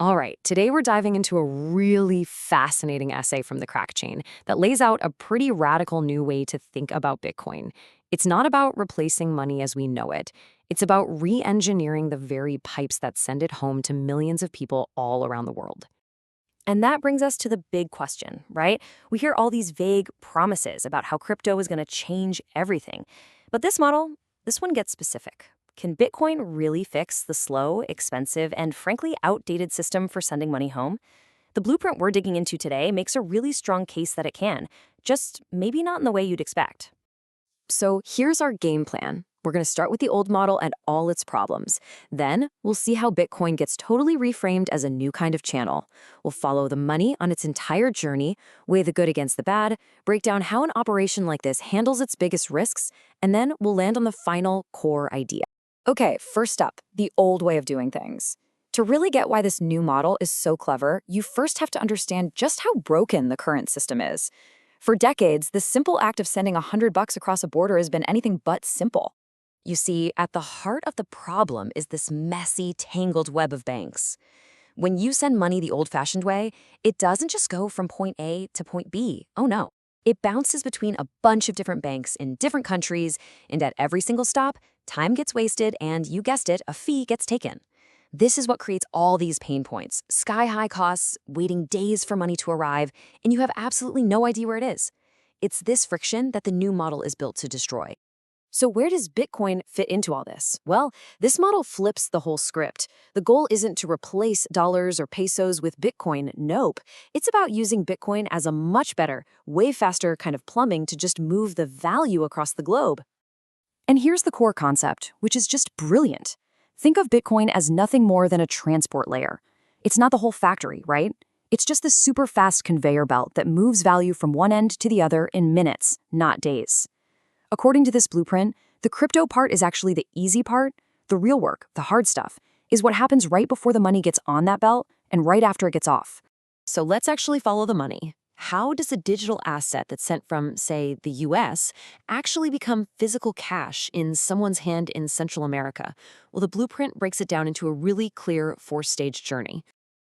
All right, today we're diving into a really fascinating essay from TheCrackChain that lays out a pretty radical new way to think about Bitcoin. It's not about replacing money as we know it. It's about re-engineering the very pipes that send it home to millions of people all around the world. And that brings us to the big question, right? We hear all these vague promises about how crypto is going to change everything. But this one gets specific. Can Bitcoin really fix the slow, expensive, and frankly outdated system for sending money home? The blueprint we're digging into today makes a really strong case that it can, just maybe not in the way you'd expect. So here's our game plan. We're going to start with the old model and all its problems. Then we'll see how Bitcoin gets totally reframed as a new kind of channel. We'll follow the money on its entire journey, weigh the good against the bad, break down how an operation like this handles its biggest risks, and then we'll land on the final core idea. Okay, first up, the old way of doing things. To really get why this new model is so clever, you first have to understand just how broken the current system is. For decades, the simple act of sending $100 across a border has been anything but simple. You see, at the heart of the problem is this messy, tangled web of banks. When you send money the old-fashioned way, it doesn't just go from point A to point B. Oh no. It bounces between a bunch of different banks in different countries, and at every single stop, time gets wasted and, you guessed it, a fee gets taken. This is what creates all these pain points, sky-high costs, waiting days for money to arrive, and you have absolutely no idea where it is. It's this friction that the new model is built to destroy. So where does Bitcoin fit into all this? Well, this model flips the whole script. The goal isn't to replace dollars or pesos with Bitcoin, nope. It's about using Bitcoin as a much better, way faster kind of plumbing to just move the value across the globe. And here's the core concept, which is just brilliant. Think of Bitcoin as nothing more than a transport layer. It's not the whole factory, right? It's just the super fast conveyor belt that moves value from one end to the other in minutes, not days. According to this blueprint, the crypto part is actually the easy part. The real work, the hard stuff, is what happens right before the money gets on that belt and right after it gets off. So let's actually follow the money. How does a digital asset that's sent from, say, the US actually become physical cash in someone's hand in Central America? Well, the blueprint breaks it down into a really clear four-stage journey.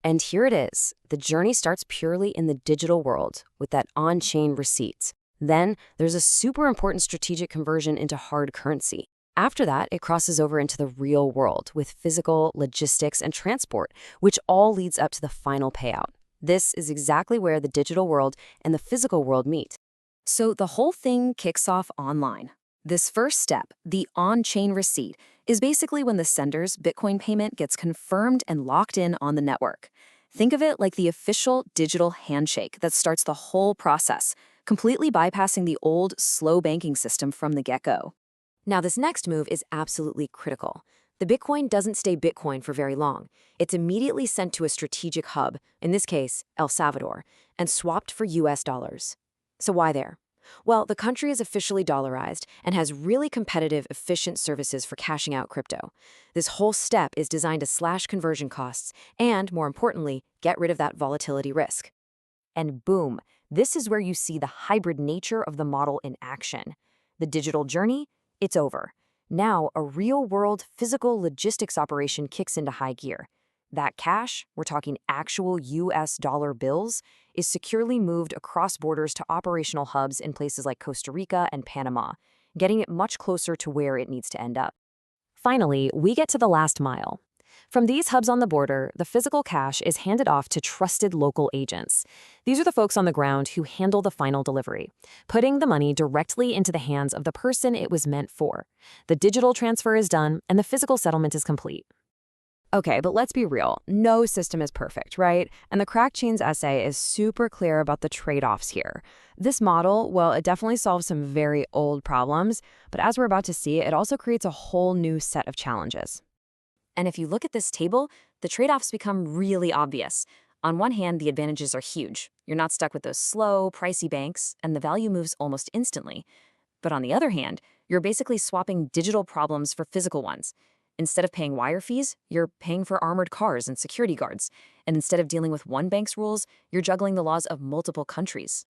And here it is. The journey starts purely in the digital world with that on-chain receipt. Then there's a super important strategic conversion into hard currency. After that, it crosses over into the real world with physical, logistics, and transport, which all leads up to the final payout. This is exactly where the digital world and the physical world meet. So the whole thing kicks off online. This first step, the on-chain receipt, is basically when the sender's Bitcoin payment gets confirmed and locked in on the network. Think of it like the official digital handshake that starts the whole process, completely bypassing the old, slow banking system from the get-go. Now, this next move is absolutely critical. The Bitcoin doesn't stay Bitcoin for very long. It's immediately sent to a strategic hub, in this case, El Salvador, and swapped for US dollars. So why there? Well, the country is officially dollarized and has really competitive, efficient services for cashing out crypto. This whole step is designed to slash conversion costs and, more importantly, get rid of that volatility risk. And boom, this is where you see the hybrid nature of the model in action. The digital journey, it's over. Now, a real-world physical logistics operation kicks into high gear. That cash, we're talking actual US dollar bills, is securely moved across borders to operational hubs in places like Costa Rica and Panama, getting it much closer to where it needs to end up. Finally, we get to the last mile. From these hubs on the border, the physical cash is handed off to trusted local agents. These are the folks on the ground who handle the final delivery, putting the money directly into the hands of the person it was meant for. The digital transfer is done, and the physical settlement is complete. Okay, but let's be real. No system is perfect, right? And TheCrackChain's essay is super clear about the trade-offs here. This model, well, it definitely solves some very old problems, but as we're about to see, it also creates a whole new set of challenges. And if you look at this table, the trade-offs become really obvious. On one hand, the advantages are huge. You're not stuck with those slow, pricey banks, and the value moves almost instantly. But on the other hand, you're basically swapping digital problems for physical ones. Instead of paying wire fees, you're paying for armored cars and security guards. And instead of dealing with one bank's rules, you're juggling the laws of multiple countries.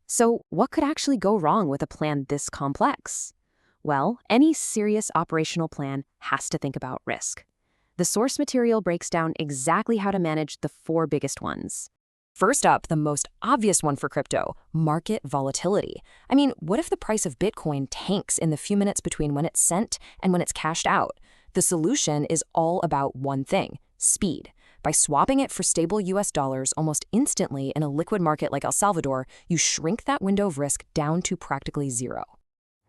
So what could actually go wrong with a plan this complex? Well, any serious operational plan has to think about risk. The source material breaks down exactly how to manage the 4 biggest ones. First up, the most obvious one for crypto, market volatility. I mean, what if the price of Bitcoin tanks in the few minutes between when it's sent and when it's cashed out? The solution is all about one thing: speed. By swapping it for stable US dollars almost instantly in a liquid market like El Salvador, you shrink that window of risk down to practically zero.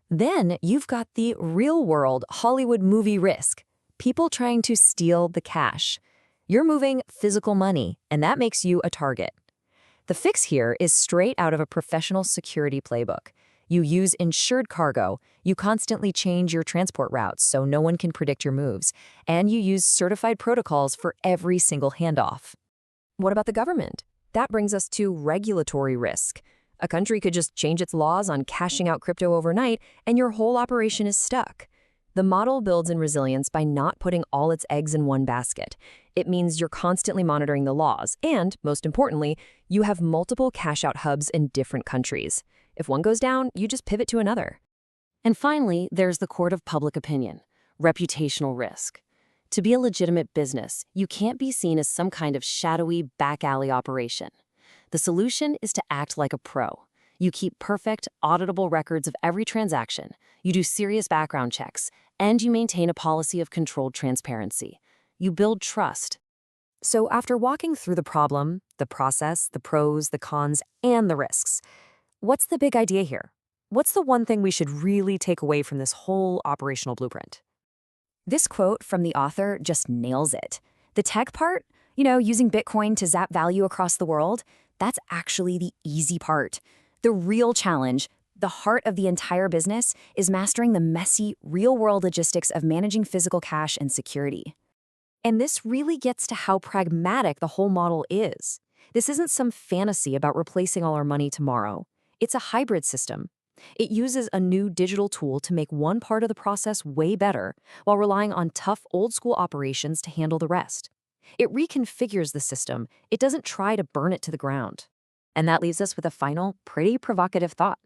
Then you've got the real-world Hollywood movie risk: people trying to steal the cash. You're moving physical money, and that makes you a target. The fix here is straight out of a professional security playbook. You use insured cargo, you constantly change your transport routes so no one can predict your moves, and you use certified protocols for every single handoff. What about the government? That brings us to regulatory risk. A country could just change its laws on cashing out crypto overnight, and your whole operation is stuck. The model builds in resilience by not putting all its eggs in one basket. It means you're constantly monitoring the laws, and, most importantly, you have multiple cash-out hubs in different countries. If one goes down, you just pivot to another. And finally, there's the court of public opinion, reputational risk. To be a legitimate business, you can't be seen as some kind of shadowy back-alley operation. The solution is to act like a pro. You keep perfect, auditable records of every transaction, you do serious background checks, and you maintain a policy of controlled transparency. You build trust. So after walking through the problem, the process, the pros, the cons, and the risks, what's the big idea here? What's the one thing we should really take away from this whole operational blueprint? This quote from the author just nails it. The tech part, using Bitcoin to zap value across the world, that's actually the easy part. The real challenge, the heart of the entire business, is mastering the messy, real-world logistics of managing physical cash and security. And this really gets to how pragmatic the whole model is. This isn't some fantasy about replacing all our money tomorrow. It's a hybrid system. It uses a new digital tool to make one part of the process way better, while relying on tough, old-school operations to handle the rest. It reconfigures the system. It doesn't try to burn it to the ground. And that leaves us with a final, pretty provocative thought.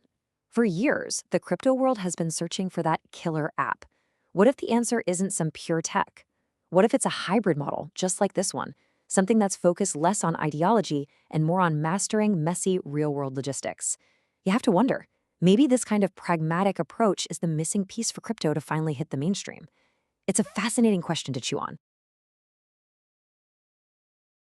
For years, the crypto world has been searching for that killer app. What if the answer isn't some pure tech? What if it's a hybrid model, just like this one? Something that's focused less on ideology and more on mastering messy, real-world logistics. You have to wonder, maybe this kind of pragmatic approach is the missing piece for crypto to finally hit the mainstream. It's a fascinating question to chew on.